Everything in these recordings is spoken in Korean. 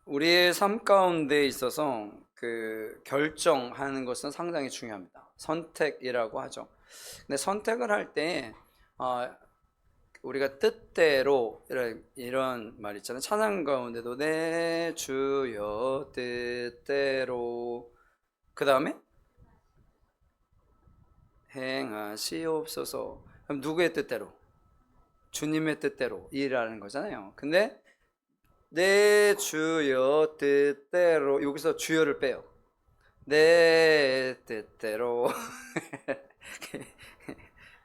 우리의 삶 가운데 있어서 결정하는 것은 상당히 중요합니다. 선택이라고 하죠. 근데 선택을 할 때 우리가 뜻대로 이런 말 있잖아요. 찬양 가운데도 내 주여 뜻대로, 그 다음에 행하시옵소서. 그럼 누구의 뜻대로? 주님의 뜻대로 일하는 거잖아요. 근데 내 주여 뜻대로, 여기서 주여를 빼요. 내 뜻대로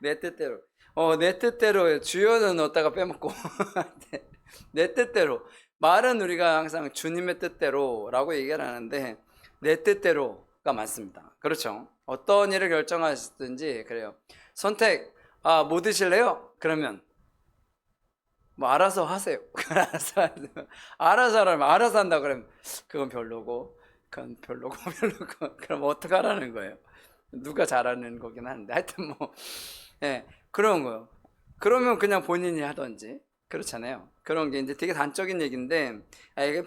내 뜻대로. 내 뜻대로 주여는 넣었다가 빼먹고 내 뜻대로. 말은 우리가 항상 주님의 뜻대로라고 얘기를 하는데 내 뜻대로가 맞습니다. 그렇죠? 어떤 일을 결정하시든지 그래요. 선택, 뭐 드실래요? 그러면 뭐 알아서 하세요. 알아서 하라면 알아서 한다 그러면 그건 별로고, 그건 별로고 별로고, 그럼 어떻게 하라는 거예요? 누가 잘하는 거긴 한데 하여튼 뭐 그런 거요. 그러면 그냥 본인이 하던지. 그렇잖아요. 그런 게 이제 되게 단적인 얘기인데, 이게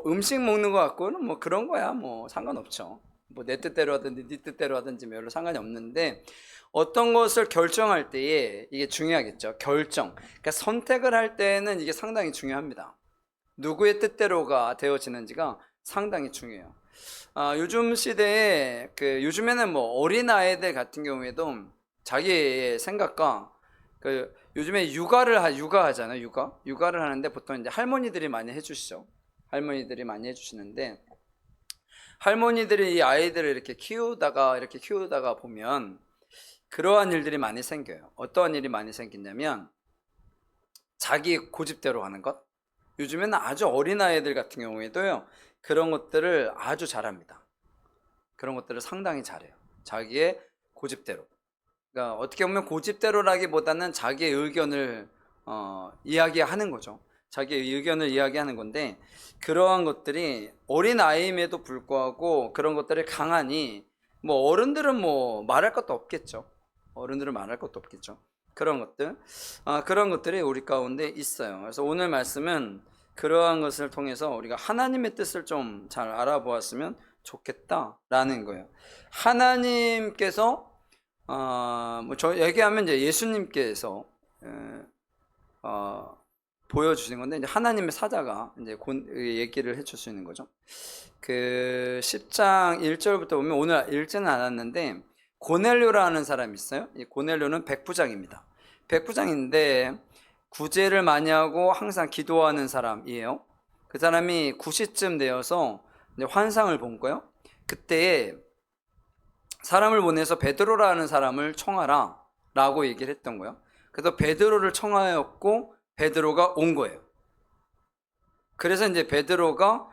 음식 먹는 거 같고는 뭐 그런 거야 뭐 상관없죠. 뭐 내 뜻대로 하든지 네 뜻대로 하든지 별로 상관이 없는데, 어떤 것을 결정할 때에 이게 중요하겠죠. 결정. 그러니까 선택을 할 때는 이게 상당히 중요합니다. 누구의 뜻대로가 되어지는지가 상당히 중요해요. 요즘 시대에 요즘에는 뭐 어린 아이들 같은 경우에도 자기의 생각과 요즘에 육아하잖아요. 육아를 하는데 보통 이제 할머니들이 많이 해주시죠. 할머니들이 많이 해주시는데, 할머니들이 이 아이들을 이렇게 키우다가 보면 그러한 일들이 많이 생겨요. 어떠한 일이 많이 생기냐면 자기 고집대로 하는 것. 요즘에는 아주 어린 아이들 같은 경우에도요, 그런 것들을 아주 잘합니다. 그런 것들을 상당히 잘해요. 자기의 고집대로. 그러니까 어떻게 보면 고집대로라기보다는 자기의 의견을 이야기하는 거죠. 자기의 의견을 이야기하는 건데, 그러한 것들이 어린 아이임에도 불구하고 그런 것들을 강하니, 뭐 어른들은 뭐 말할 것도 없겠죠. 어른들은 말할 것도 없겠죠. 그런 것들이 우리 가운데 있어요. 그래서 오늘 말씀은 그러한 것을 통해서 우리가 하나님의 뜻을 좀 잘 알아보았으면 좋겠다라는 거예요. 하나님께서 저 얘기하면 이제 예수님께서 보여주신 건데, 이제 하나님의 사자가 이제 얘기를 해줄 수 있는 거죠. 10장 1절부터 보면, 오늘 읽지는 않았는데 고넬료라는 사람이 있어요. 이 고넬료는 백부장입니다. 백부장인데 구제를 많이 하고 항상 기도하는 사람이에요. 그 사람이 9시쯤 되어서 이제 환상을 본 거예요. 그때 사람을 보내서 베드로라는 사람을 청하라 라고 얘기를 했던 거예요. 그래서 베드로를 청하였고 베드로가 온 거예요. 그래서 이제 베드로가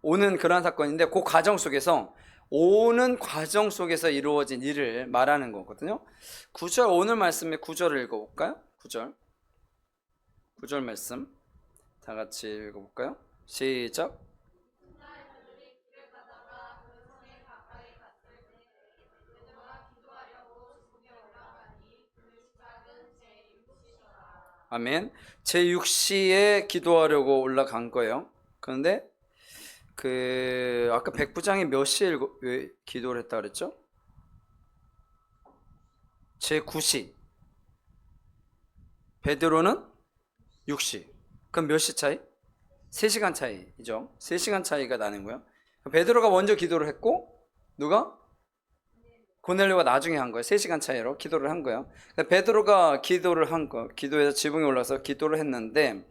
오는 그런 사건인데, 그 과정 속에서, 오는 과정 속에서 이루어진 일을 말하는 거거든요. 9절, 오늘 말씀의 9절을 읽어볼까요? 9절 말씀 다 같이 읽어볼까요? 시작. 아멘. 제6시에 기도하려고 올라간 거예요. 그런데 아까 백부장이 몇 시에 기도를 했다 그랬죠? 제9시. 베드로는 6시. 그럼 몇 시 차이? 3시간 차이죠. 3시간 차이가 나는 거예요. 베드로가 먼저 기도를 했고, 누가? 고넬료가 나중에 한 거예요. 3시간 차이로 기도를 한 거예요. 베드로가 기도해서 지붕에 올라서 기도를 했는데,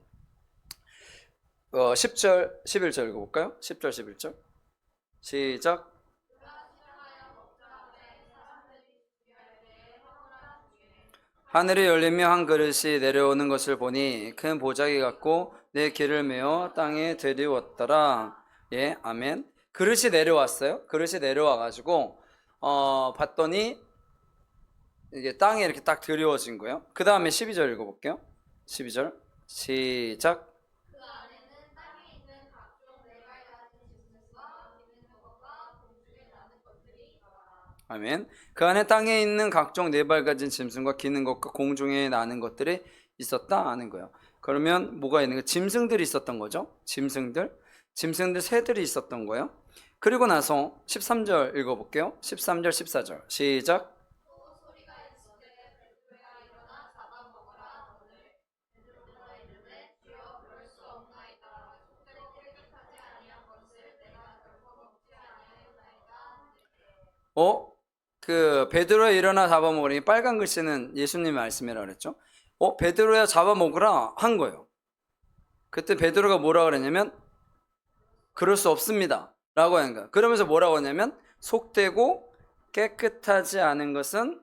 10절, 11절 읽어볼까요? 10절, 11절. 시작. 하늘이 열리며 한 그릇이 내려오는 것을 보니 큰 보자기 같고 내 길을 메어 땅에 들이웠더라. 예, 아멘. 그릇이 내려왔어요. 그릇이 내려와가지고 봤더니 이게 땅에 이렇게 딱 들이워진 거예요. 그 다음에 12절 읽어볼게요. 12절 시작. 아멘. 그 안에 땅에 있는 각종 네 발 가진 짐승과 기는 것과 공중에 나는 것들이 있었다 하는 거예요. 그러면 뭐가 있는 거예요? 짐승들이 있었던 거죠. 짐승들. 짐승들 새들이 있었던 거예요. 그리고 나서 13절 읽어볼게요. 13절 14절 시작. 그 베드로야 일어나 잡아먹으니 빨간 글씨는 예수님 말씀이라 그랬죠. 베드로야 잡아먹으라 한 거예요. 그때 베드로가 뭐라 그랬냐면 그럴 수 없습니다 라고 한 거예요. 그러면서 뭐라고 하냐면 속되고 깨끗하지 않은 것은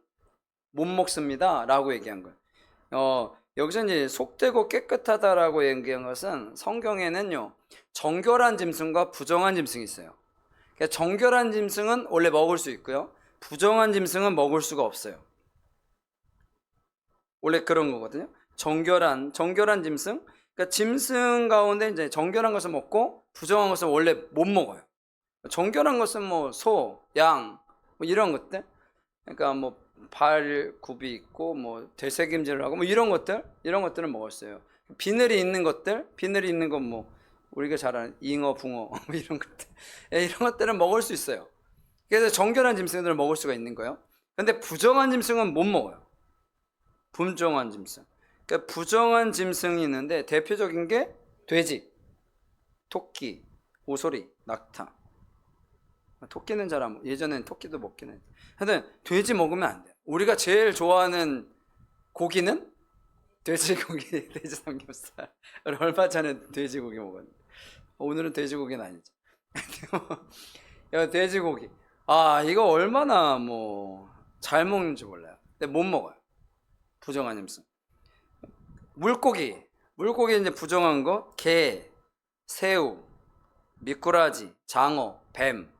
못 먹습니다 라고 얘기한 거예요. 여기서 이제 속되고 깨끗하다라고 얘기한 것은 성경에는요 정결한 짐승과 부정한 짐승이 있어요. 그러니까 정결한 짐승은 원래 먹을 수 있고요, 부정한 짐승은 먹을 수가 없어요. 원래 그런 거거든요. 정결한 짐승. 그러니까 짐승 가운데 이제 정결한 것을 먹고 부정한 것은 원래 못 먹어요. 정결한 것은 뭐 소, 양, 뭐 이런 것들. 그러니까 뭐 발굽이 있고 뭐 되새김질을 하고 뭐 이런 것들은 먹었어요. 비늘이 있는 건 뭐 우리가 잘 아는 잉어, 붕어 뭐 이런 것들, 이런 것들은 먹을 수 있어요. 그래서 정결한 짐승들은 먹을 수가 있는 거예요. 근데 부정한 짐승은 못 먹어요. 부정한 짐승. 그러니까 부정한 짐승이 있는데 대표적인 게 돼지, 토끼, 오소리, 낙타. 토끼는 잘 안 먹. 예전엔 토끼도 먹긴 했는데. 하여튼 돼지 먹으면 안 돼요. 우리가 제일 좋아하는 고기는 돼지고기, 돼지 삼겹살. 얼마 전에 돼지고기 먹었는데 오늘은 돼지고기는 아니죠. 돼지고기. 이거 얼마나 뭐 잘 먹는지 몰라요. 근데 못 먹어요. 부정한 짐승. 물고기 이제 부정한 거, 게, 새우, 미꾸라지, 장어, 뱀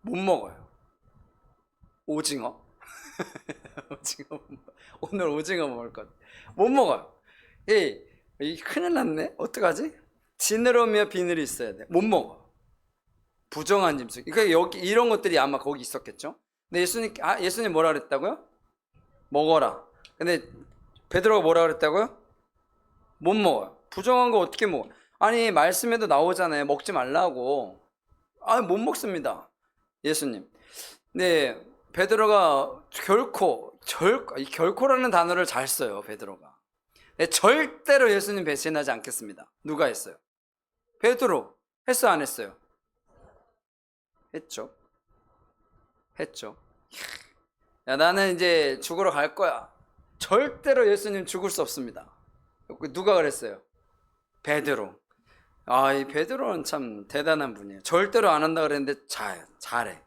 못 먹어요. 오징어 오늘 오징어 먹을 것 못 먹어요. 이 큰일 났네. 어떡하지? 지느러미와 비늘이 있어야 돼. 못 먹어. 부정한 짐승. 그러니까 여기 이런 것들이 아마 거기 있었겠죠. 근데 예수님 뭐라 그랬다고요? 먹어라. 근데 베드로가 뭐라 그랬다고요? 못 먹어요. 부정한 거 어떻게 먹어? 아니 말씀에도 나오잖아요. 먹지 말라고. 못 먹습니다. 예수님. 네, 베드로가 결코라는 단어를 잘 써요. 베드로가. 네, 절대로 예수님 배신하지 않겠습니다. 누가 했어요? 베드로. 했어 안 했어요? 했죠. 야, 나는 이제 죽으러 갈 거야. 절대로 예수님 죽을 수 없습니다. 누가 그랬어요? 베드로. 이 베드로는 참 대단한 분이에요. 절대로 안 한다 그랬는데 잘해.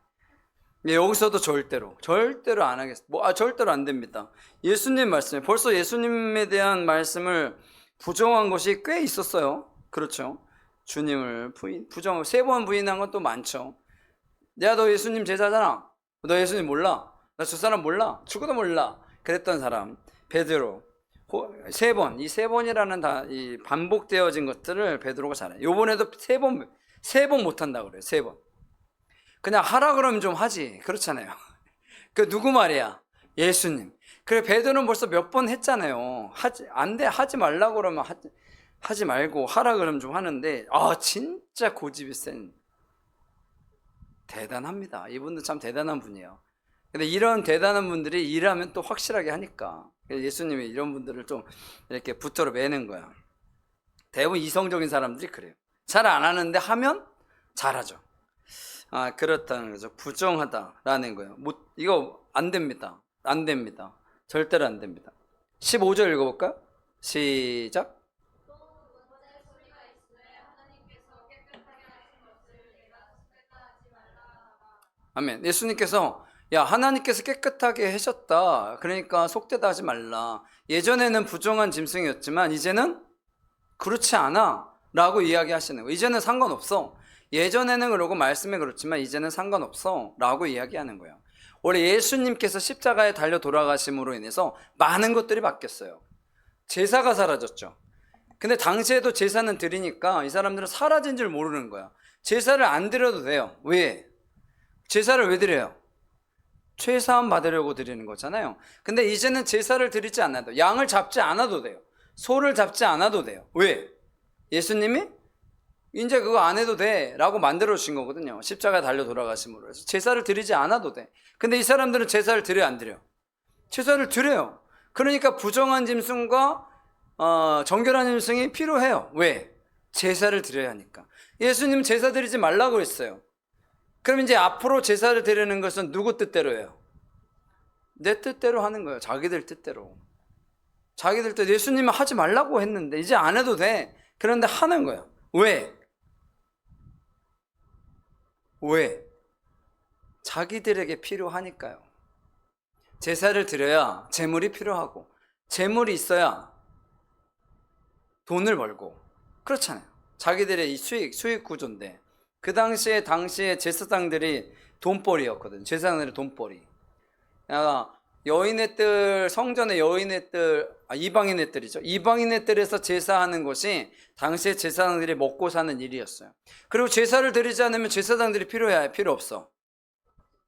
여기서도 절대로 안 하겠어. 절대로 안 됩니다. 예수님 말씀에 벌써 예수님에 대한 말씀을 부정한 것이 꽤 있었어요. 그렇죠? 주님을 부정하고 3번 부인한 건 또 많죠. 야, 너 예수님 제자잖아. 너 예수님 몰라? 나 저 사람 몰라? 죽어도 몰라. 그랬던 사람 베드로. 3번, 이 3번이라는 이 반복되어진 것들을 베드로가 잘해. 요번에도 3번 못한다 그래요. 3번. 그냥 하라 그러면 좀 하지. 그렇잖아요. 그 누구 말이야? 예수님. 그래, 베드로는 벌써 몇 번 했잖아요. 안 돼. 하지 말라고 그러면 하지 말고 하라 그러면 좀 하는데, 진짜 고집이 센. 대단합니다. 이분도 참 대단한 분이에요. 근데 이런 대단한 분들이 일하면 또 확실하게 하니까 예수님이 이런 분들을 좀 이렇게 붙들어 매는 거야. 대부분 이성적인 사람들이 그래요. 잘 안 하는데 하면 잘하죠. 그렇다는 거죠. 부정하다라는 거예요. 이거 안 됩니다. 안 됩니다. 절대로 안 됩니다. 15절 읽어볼까요? 시작. 아멘. 예수님께서 하나님께서 깨끗하게 하셨다. 그러니까 속되다 하지 말라. 예전에는 부정한 짐승이었지만 이제는 그렇지 않아 라고 이야기하시는 거예요. 이제는 상관없어. 예전에는 그러고 말씀에 그렇지만 이제는 상관없어 라고 이야기하는 거예요. 원래 예수님께서 십자가에 달려 돌아가심으로 인해서 많은 것들이 바뀌었어요. 제사가 사라졌죠. 근데 당시에도 제사는 드리니까 이 사람들은 사라진 줄 모르는 거야. 제사를 안 드려도 돼요. 왜? 제사를 왜 드려요? 죄사함 받으려고 드리는 거잖아요. 근데 이제는 제사를 드리지 않아도, 양을 잡지 않아도 돼요. 소를 잡지 않아도 돼요. 왜? 예수님이 이제 그거 안 해도 돼 라고 만들어 주신 거거든요. 십자가에 달려 돌아가심으로 해서 제사를 드리지 않아도 돼. 근데 이 사람들은 제사를 드려 안 드려? 제사를 드려요. 그러니까 부정한 짐승과 정결한 짐승이 필요해요. 왜? 제사를 드려야 하니까. 예수님 제사 드리지 말라고 했어요. 그럼 이제 앞으로 제사를 드리는 것은 누구 뜻대로예요? 내 뜻대로 하는 거예요. 자기들 뜻대로. 자기들 뜻. 예수님은 하지 말라고 했는데 이제 안 해도 돼. 그런데 하는 거예요. 왜? 왜? 자기들에게 필요하니까요. 제사를 드려야 재물이 필요하고, 재물이 있어야 돈을 벌고, 그렇잖아요. 자기들의 이 수익 구조인데, 그 당시에 제사장들이 돈벌이였거든. 제사장들의 돈벌이. 여인의 뜰, 성전의 여인의 뜰, 이방인의 뜰이죠. 이방인의 뜰에서 제사하는 것이 당시에 제사장들이 먹고 사는 일이었어요. 그리고 제사를 드리지 않으면 제사장들이 필요해? 필요 없어.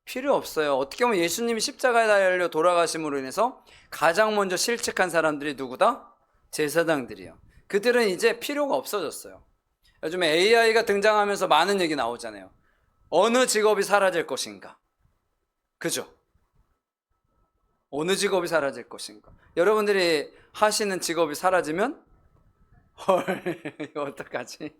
필요 없어요. 어떻게 보면 예수님이 십자가에 달려 돌아가심으로 인해서 가장 먼저 실직한 사람들이 누구다? 제사장들이요. 그들은 이제 필요가 없어졌어요. 요즘에 AI가 등장하면서 많은 얘기 나오잖아요. 어느 직업이 사라질 것인가? 그죠? 어느 직업이 사라질 것인가? 여러분들이 하시는 직업이 사라지면 헐, 이거 어떡하지?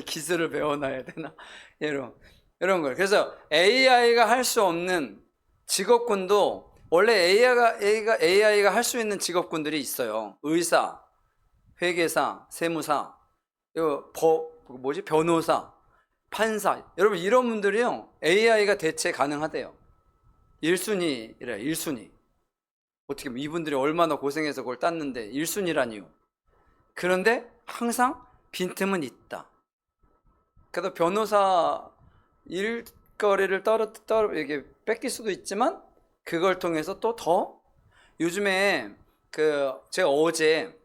기술을 배워놔야 되나? 이런 거예요. 그래서 AI가 할 수 없는 직업군도 원래 AI가 할 수 있는 직업군들이 있어요. 의사, 회계사, 세무사, 변호사, 판사. 여러분 이런 분들이요 AI가 대체 가능하대요. 1순위래요. 1순위. 어떻게 보면 이분들이 얼마나 고생해서 그걸 땄는데 1순위라니요. 그런데 항상 빈틈은 있다. 그래서 변호사 일거리를 이게 뺏길 수도 있지만 그걸 통해서 또 더 요즘에 제가 어제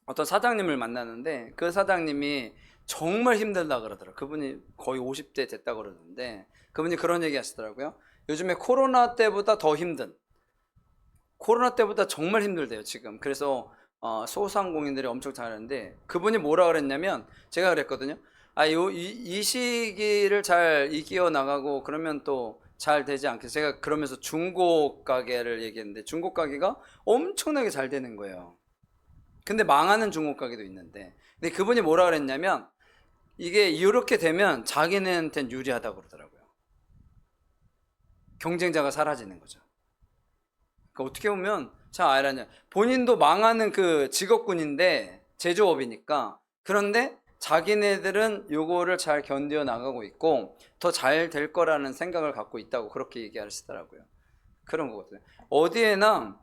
어떤 사장님을 만났는데 그 사장님이 정말 힘들다 그러더라고요. 그분이 거의 50대 됐다 그러는데 그분이 그런 얘기 하시더라고요. 요즘에 코로나 때보다 더 힘든, 코로나 때보다 정말 힘들대요 지금. 그래서 소상공인들이 엄청 잘하는데 그분이 뭐라 그랬냐면 제가 그랬거든요. 이 시기를 잘 이겨 나가고 그러면 또 잘 되지 않겠어요? 제가 그러면서 중고 가게를 얘기했는데 중고 가게가 엄청나게 잘 되는 거예요. 근데 망하는 중고 가게도 있는데 근데 그분이 뭐라 그랬냐면 이게 이렇게 되면 자기네한테는 유리하다고 그러더라고요. 경쟁자가 사라지는 거죠. 그러니까 어떻게 보면 참 아이라냐 본인도 망하는 그 직업군인데 제조업이니까 그런데 자기네들은 요거를 잘 견뎌 나가고 있고 더 잘 될 거라는 생각을 갖고 있다고 그렇게 얘기하시더라고요. 그런 거거든요. 어디에나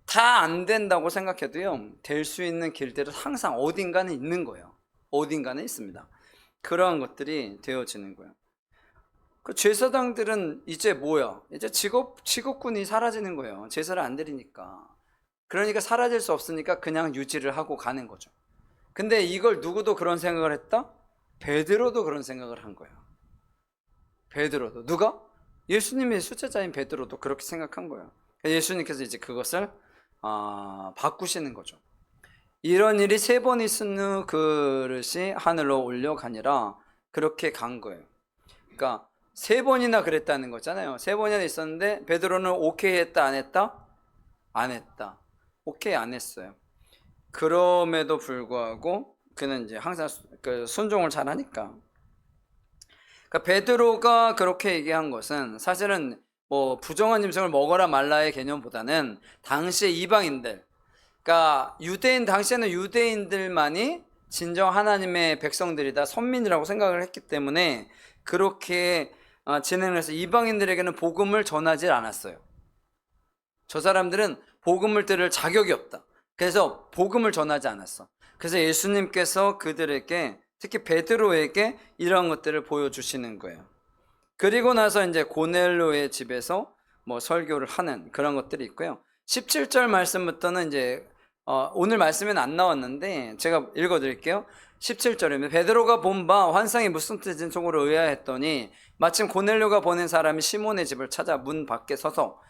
다 안 된다고 생각해도요 될 수 있는 길들은 항상 어딘가는 있는 거예요. 어딘가는 있습니다. 그러한 것들이 되어지는 거예요. 그 제사장들은 이제 뭐야? 이제 직업군이 사라지는 거예요. 제사를 안 드리니까. 그러니까 사라질 수 없으니까 그냥 유지를 하고 가는 거죠. 근데 이걸 누구도 그런 생각을 했다? 베드로도 그런 생각을 한 거예요. 베드로도. 누가? 예수님의 수제자인 베드로도 그렇게 생각한 거예요. 예수님께서 이제 그것을 바꾸시는 거죠. 이런 일이 3번 있은 후 그릇이 하늘로 올려가니라 그렇게 간 거예요. 그러니까 3번이나 그랬다는 거잖아요. 3번이나 있었는데 베드로는 오케이 했다 안 했다? 안 했다. 오케이 안 했어요. 그럼에도 불구하고 그는 이제 항상 순종을 잘하니까. 그러니까 베드로가 그렇게 얘기한 것은 사실은 뭐 부정한 짐승을 먹어라 말라의 개념보다는 당시의 이방인들, 그러니까 당시에는 유대인들만이 진정 하나님의 백성들이다, 선민이라고 생각을 했기 때문에 그렇게 진행을 해서 이방인들에게는 복음을 전하지 않았어요. 저 사람들은 복음을 들을 자격이 없다. 그래서 복음을 전하지 않았어. 그래서 예수님께서 그들에게 특히 베드로에게 이런 것들을 보여주시는 거예요. 그리고 나서 이제 고넬료의 집에서 뭐 설교를 하는 그런 것들이 있고요. 17절 말씀부터는 이제 오늘 말씀에는 안 나왔는데 제가 읽어드릴게요. 17절입니다. 베드로가 본 바 환상이 무슨 뜻인 속으로 의아했더니 마침 고넬료가 보낸 사람이 시몬의 집을 찾아 문 밖에 서서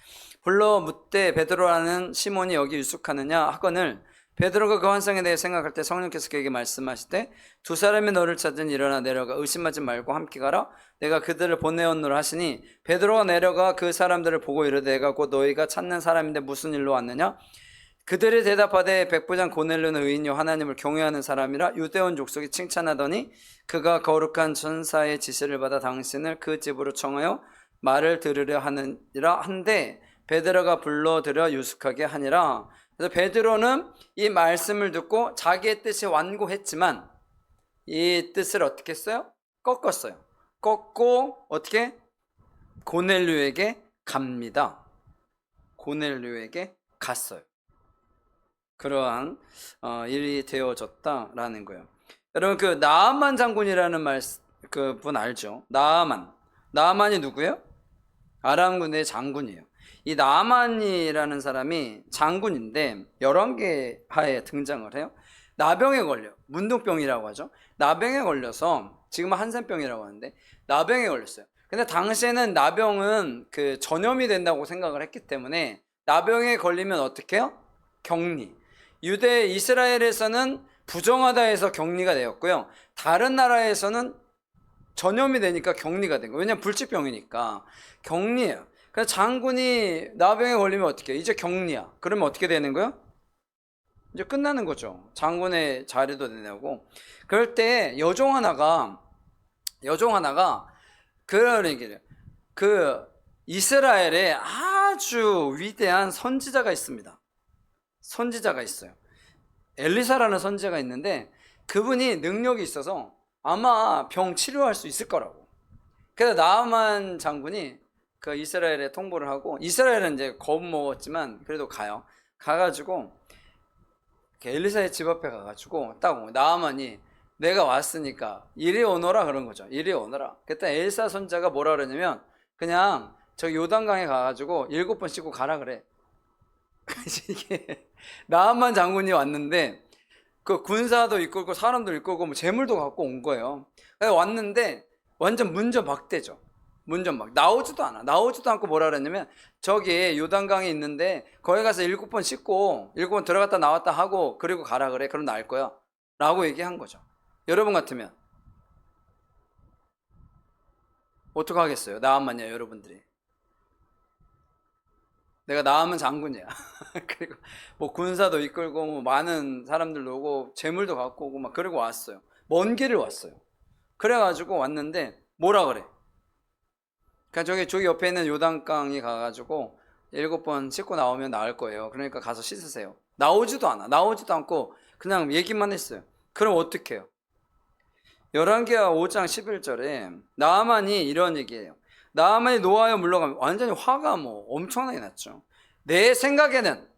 불러 묻되 베드로라는 시몬이 여기 유숙하느냐 하거늘 베드로가 그 환상에 대해 생각할 때 성령께서 그에게 말씀하시되 두 사람이 너를 찾으니 일어나 내려가 의심하지 말고 함께 가라. 내가 그들을 보내었노라 하시니 베드로가 내려가 그 사람들을 보고 이르되 내가 곧 너희가 찾는 사람인데 무슨 일로 왔느냐? 그들이 대답하되 백부장 고넬료는 의인요 하나님을 경외하는 사람이라 유대온 족속이 칭찬하더니 그가 거룩한 전사의 지시를 받아 당신을 그 집으로 청하여 말을 들으려 하느니라 한데 베드로가 불러들여 유숙하게 하니라. 그래서 베드로는 이 말씀을 듣고 자기의 뜻이 완고했지만 이 뜻을 어떻게 했어요? 꺾었어요. 꺾고 어떻게? 고넬료에게 갑니다. 고넬료에게 갔어요. 그러한 일이 되어졌다라는 거예요. 여러분 그 나아만 장군이라는 분 알죠? 나아만이 누구예요? 아람 군대의 장군이에요. 이 나아만이라는 사람이 장군인데 열왕기하에 등장을 해요. 나병에 걸려, 문둥병이라고 하죠. 나병에 걸려서 지금은 한센병이라고 하는데 나병에 걸렸어요. 근데 당시에는 나병은 그 전염이 된다고 생각을 했기 때문에 나병에 걸리면 어떻게 해요? 격리. 유대 이스라엘에서는 부정하다 해서 격리가 되었고요. 다른 나라에서는 전염이 되니까 격리가 된 거예요. 왜냐면 불치병이니까 격리예요. 그래서 장군이 나병에 걸리면 어떻게 해요? 이제 격리야. 그러면 어떻게 되는 거예요? 이제 끝나는 거죠. 장군의 자리도 되냐고. 그럴 때 여종 하나가 그런 얘기를 해요. 그 이스라엘에 아주 위대한 선지자가 있습니다. 선지자가 있어요. 엘리사라는 선지자가 있는데 그분이 능력이 있어서 아마 병 치료할 수 있을 거라고. 그래서 나아만 장군이 그 이스라엘에 통보를 하고, 이스라엘은 이제 겁먹었지만 그래도 가가지고 엘리사의 집 앞에 가가지고 딱 나아만이 내가 왔으니까 이리 오너라 그런 거죠. 이리 오너라. 그때 엘사 선지자가 뭐라 그러냐면 그냥 저 요단강에 가가지고 7번 씻고 가라 그래. 이게 나아만 장군이 왔는데 그 군사도 이끌고 사람도 이끌고 뭐 재물도 갖고 온 거예요. 왔는데 완전 문전박대죠. 문전박. 나오지도 않고 뭐라 그랬냐면 저기 요단강에 있는데 거기 가서 7번 씻고 7번 들어갔다 나왔다 하고 그리고 가라 그래. 그럼 나을 거야 라고 얘기한 거죠. 여러분 같으면 어떻게 하겠어요? 나아만이야 여러분들이. 내가 나아만 장군이야. 그리고 뭐 군사도 이끌고 뭐 많은 사람들도 오고 재물도 갖고 오고 막 그러고 왔어요. 먼 길을 왔어요. 그래가지고 왔는데 뭐라 그래? 그러니까 저기 옆에 있는 요단강에 가가지고 7번 씻고 나오면 나을 거예요. 그러니까 가서 씻으세요. 나오지도 않고 그냥 얘기만 했어요. 그럼 어떻게 해요? 열왕기하 5장 11절에 나아만이 이런 얘기예요. 나아만이 노하여 물러가면 완전히 화가 뭐 엄청나게 났죠. 내 생각에는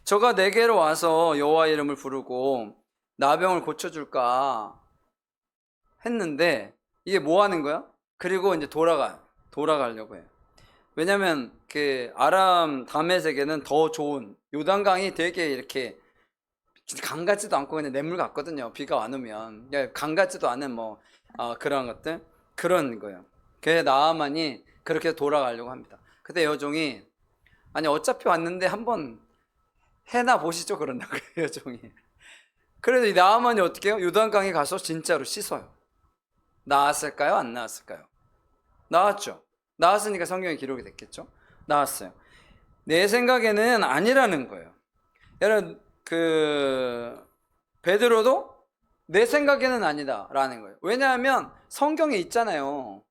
저가 내게로 와서 여호와 이름을 부르고 나병을 고쳐줄까 했는데 이게 뭐 하는 거야? 그리고 이제 돌아가려고 해요. 왜냐면 그 아람 다메섹에는 더 좋은 요단강이 되게 이렇게 강 같지도 않고 그냥 냇물 같거든요. 비가 안 오면 강 같지도 않은 뭐 그런 것들 그런 거예요. 그래서 나아만이 그렇게 돌아가려고 합니다. 그때 여종이 아니 어차피 왔는데 한번 해나 보시죠 그런다고요. 여종이. 그래서 이 나아만이 어떻게 해요? 요단강에 가서 진짜로 씻어요. 나았을까요? 안 나았을까요? 나았죠. 나았으니까 성경에 기록이 됐겠죠. 나았어요. 내 생각에는 아니라는 거예요. 여러분 베드로도 내 생각에는 아니다라는 거예요. 왜냐하면 성경에 있잖아요.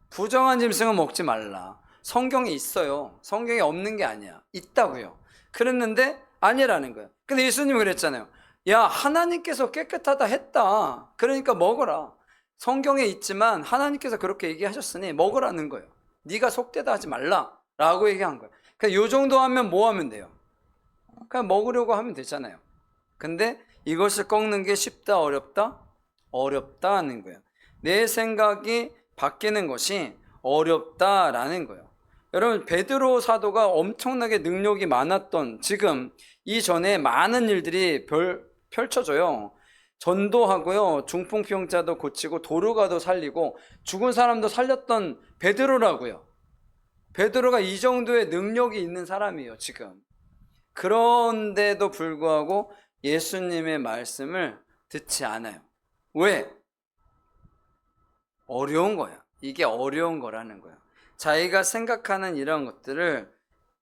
부정한 짐승은 먹지 말라. 성경에 있어요. 성경에 없는 게 아니야. 있다고요. 그랬는데 아니라는 거예요. 근데 예수님이 그랬잖아요. 야, 하나님께서 깨끗하다 했다. 그러니까 먹어라. 성경에 있지만 하나님께서 그렇게 얘기하셨으니 먹으라는 거예요. 네가 속되다 하지 말라라고 얘기한 거예요. 그냥 요 정도 하면 뭐 하면 돼요? 그냥 먹으려고 하면 되잖아요. 근데 이것을 꺾는 게 쉽다 어렵다? 어렵다는 거예요. 내 생각이 바뀌는 것이 어렵다라는 거예요. 여러분 베드로 사도가 엄청나게 능력이 많았던 지금 이전에 많은 일들이 펼쳐져요. 전도하고요. 중풍병자도 고치고 도르가도 살리고 죽은 사람도 살렸던 베드로라고요. 베드로가 이 정도의 능력이 있는 사람이에요. 지금 그런데도 불구하고 예수님의 말씀을 듣지 않아요. 왜? 어려운 거야. 이게 어려운 거라는 거야. 자기가 생각하는 이런 것들을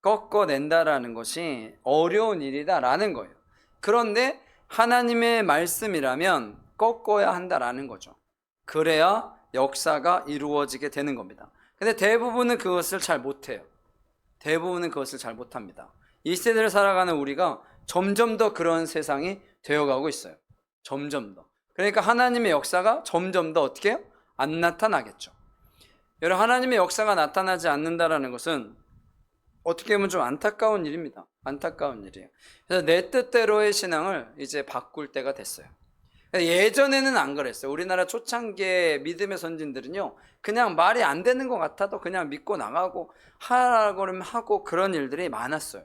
꺾어낸다라는 것이 어려운 일이다라는 거예요. 그런데 하나님의 말씀이라면 꺾어야 한다라는 거죠. 그래야 역사가 이루어지게 되는 겁니다. 근데 대부분은 그것을 잘 못해요. 대부분은 그것을 잘 못합니다. 이 세대를 살아가는 우리가 점점 더 그런 세상이 되어가고 있어요. 점점 더. 그러니까 하나님의 역사가 점점 더 어떻게 해요? 안 나타나겠죠. 여러분, 하나님의 역사가 나타나지 않는다라는 것은 어떻게 보면 좀 안타까운 일입니다. 안타까운 일이에요. 그래서 내 뜻대로의 신앙을 이제 바꿀 때가 됐어요. 예전에는 안 그랬어요. 우리나라 초창기의 믿음의 선진들은요, 그냥 말이 안 되는 것 같아도 그냥 믿고 나가고 하라고 하면 하고 그런 일들이 많았어요.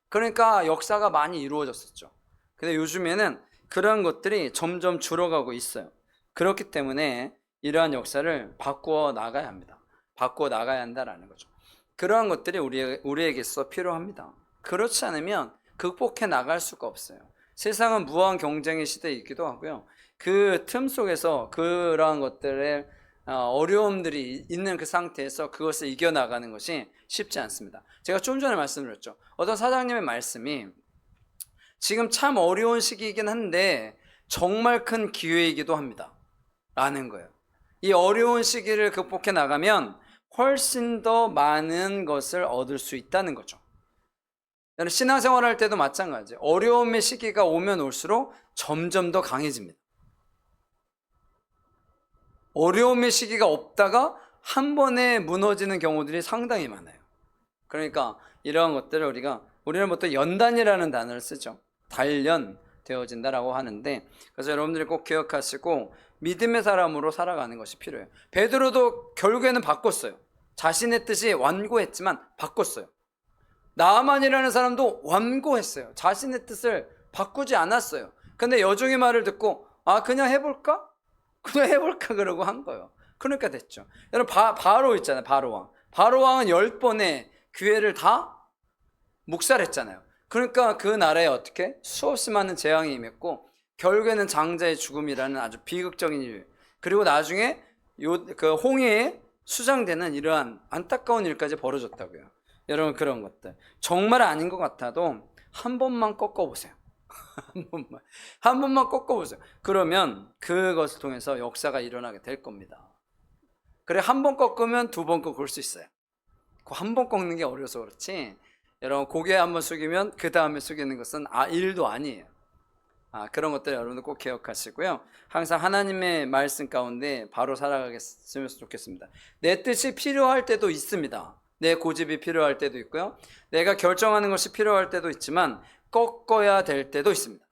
그러니까 역사가 많이 이루어졌었죠. 근데 요즘에는 그런 것들이 점점 줄어가고 있어요. 그렇기 때문에 이러한 역사를 바꾸어 나가야 합니다. 바꾸어 나가야 한다라는 거죠. 그러한 것들이 우리에게서 필요합니다. 그렇지 않으면 극복해 나갈 수가 없어요. 세상은 무한 경쟁의 시대이기도 하고요. 그 틈 속에서 그러한 것들의 어려움들이 있는 그 상태에서 그것을 이겨나가는 것이 쉽지 않습니다. 제가 좀 전에 말씀드렸죠. 어떤 사장님의 말씀이 지금 참 어려운 시기이긴 한데 정말 큰 기회이기도 합니다. 라는 거예요. 이 어려운 시기를 극복해 나가면 훨씬 더 많은 것을 얻을 수 있다는 거죠. 신앙생활 할 때도 마찬가지예요. 어려움의 시기가 오면 올수록 점점 더 강해집니다. 어려움의 시기가 없다가 한 번에 무너지는 경우들이 상당히 많아요. 그러니까 이러한 것들을 우리는 보통 연단이라는 단어를 쓰죠. 단련되어진다라고 하는데, 그래서 여러분들이 꼭 기억하시고 믿음의 사람으로 살아가는 것이 필요해요. 베드로도 결국에는 바꿨어요. 자신의 뜻이 완고했지만 바꿨어요. 나아만이라는 사람도 완고했어요. 자신의 뜻을 바꾸지 않았어요. 근데 여종의 말을 듣고 그냥 해볼까? 그냥 해볼까? 그러고 한 거예요. 그러니까 됐죠. 여러분, 바로 있잖아요. 바로왕. 바로왕은 10번의 기회를 다 묵살했잖아요. 그러니까 그 나라에 어떻게 수없이 많은 재앙이 임했고 결국에는 장자의 죽음이라는 아주 비극적인 일, 그리고 나중에 그 홍해에 수장되는 이러한 안타까운 일까지 벌어졌다고요. 여러분, 그런 것들 정말 아닌 것 같아도 한 번만 꺾어보세요. 한 번만 꺾어보세요. 그러면 그것을 통해서 역사가 일어나게 될 겁니다. 그래, 한 번 꺾으면 두 번 꺾을 수 있어요. 그 한 번 꺾는 게 어려서 그렇지, 여러분 고개 한 번 숙이면 그 다음에 숙이는 것은 일도 아니에요. 그런 것들 여러분들 꼭 기억하시고요. 항상 하나님의 말씀 가운데 바로 살아가겠으면 좋겠습니다. 내 뜻이 필요할 때도 있습니다. 내 고집이 필요할 때도 있고요. 내가 결정하는 것이 필요할 때도 있지만 꺾어야 될 때도 있습니다.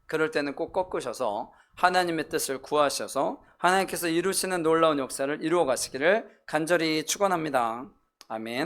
그럴 때는 꼭 꺾으셔서 하나님의 뜻을 구하셔서 하나님께서 이루시는 놀라운 역사를 이루어 가시기를 간절히 축원합니다. 아멘.